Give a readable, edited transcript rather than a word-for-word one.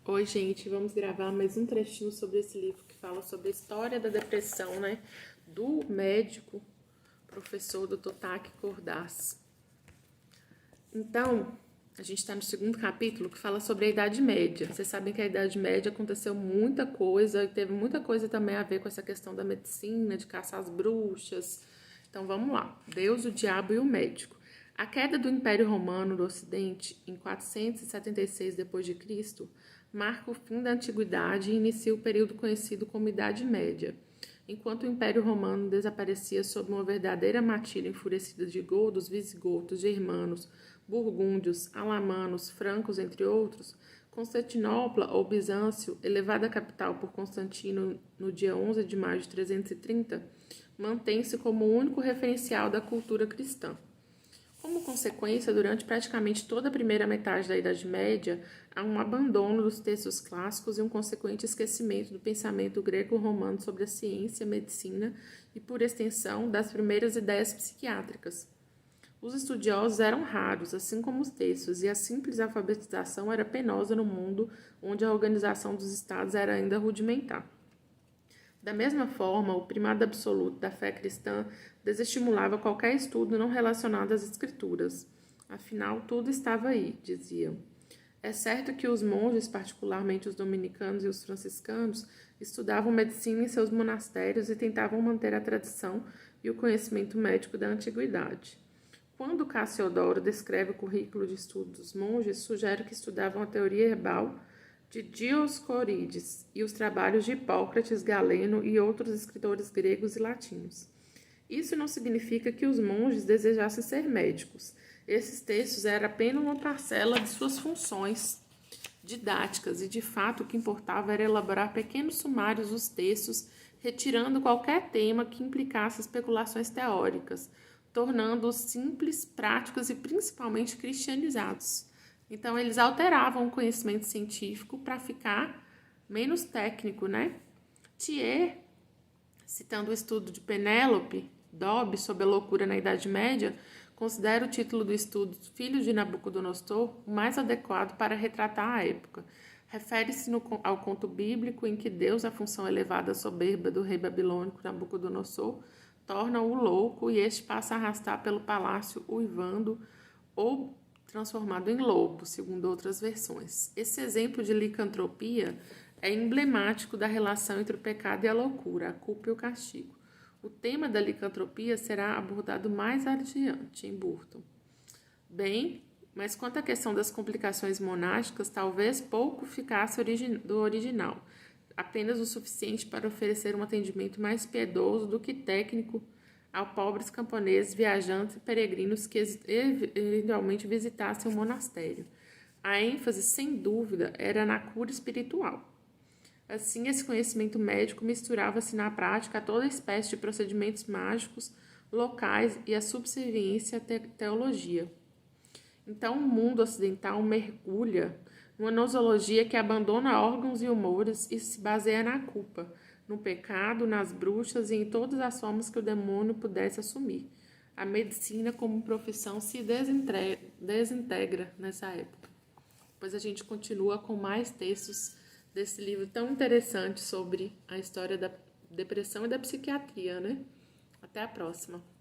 Oi, gente, vamos gravar mais um trechinho sobre esse livro que fala sobre a história da depressão, né? Do médico, professor Dr. Taki Kordás. Então, a gente está no segundo capítulo que fala sobre a Idade Média. Vocês sabem que a Idade Média aconteceu muita coisa, e teve muita coisa também a ver com essa questão da medicina, de caçar as bruxas. Então, vamos lá. Deus, o diabo e o médico. A queda do Império Romano do Ocidente, em 476 d.C., marca o fim da Antiguidade e inicia o período conhecido como Idade Média. Enquanto o Império Romano desaparecia sob uma verdadeira matilha enfurecida de godos, visigodos, germanos, burgúndios, alamanos, francos, entre outros, Constantinopla, ou Bizâncio, elevada à capital por Constantino no dia 11 de maio de 330, mantém-se como o único referencial da cultura cristã. Como consequência, durante praticamente toda a primeira metade da Idade Média, há um abandono dos textos clássicos e um consequente esquecimento do pensamento greco-romano sobre a ciência, a medicina e, por extensão, das primeiras ideias psiquiátricas. Os estudiosos eram raros, assim como os textos, e a simples alfabetização era penosa no mundo onde a organização dos estados era ainda rudimentar. Da mesma forma, o primado absoluto da fé cristã desestimulava qualquer estudo não relacionado às escrituras. Afinal, tudo estava aí, diziam. É certo que os monges, particularmente os dominicanos e os franciscanos, estudavam medicina em seus monastérios e tentavam manter a tradição e o conhecimento médico da antiguidade. Quando Cassiodoro descreve o currículo de estudo dos monges, sugere que estudavam a teoria herbal de Dioscorides e os trabalhos de Hipócrates, Galeno e outros escritores gregos e latinos. Isso não significa que os monges desejassem ser médicos. Esses textos eram apenas uma parcela de suas funções didáticas e, de fato, o que importava era elaborar pequenos sumários dos textos, retirando qualquer tema que implicasse especulações teóricas, tornando-os simples, práticos e principalmente cristianizados. Então, eles alteravam o conhecimento científico para ficar menos técnico, né? Thiers, citando o estudo de Penélope Dobbe sobre a loucura na Idade Média, considera o título do estudo Filhos de Nabucodonosor o mais adequado para retratar a época. Refere-se ao conto bíblico em que Deus, a função elevada soberba do rei babilônico Nabucodonosor, torna-o louco e este passa a arrastar pelo palácio uivando ou transformado em lobo, segundo outras versões. Esse exemplo de licantropia é emblemático da relação entre o pecado e a loucura, a culpa e o castigo. O tema da licantropia será abordado mais adiante em Burton. Bem, mas quanto à questão das complicações monásticas, talvez pouco ficasse do original, apenas o suficiente para oferecer um atendimento mais piedoso do que técnico a pobres camponeses, viajantes e peregrinos que eventualmente visitassem o monastério. A ênfase, sem dúvida, era na cura espiritual. Assim, esse conhecimento médico misturava-se na prática a toda espécie de procedimentos mágicos, locais e a subserviência à teologia. Então, o mundo ocidental mergulha numa nosologia que abandona órgãos e humores e se baseia na culpa, no pecado, nas bruxas e em todas as formas que o demônio pudesse assumir. A medicina como profissão se desintegra nessa época. Depois a gente continua com mais textos desse livro tão interessante sobre a história da depressão e da psiquiatria, né? Até a próxima!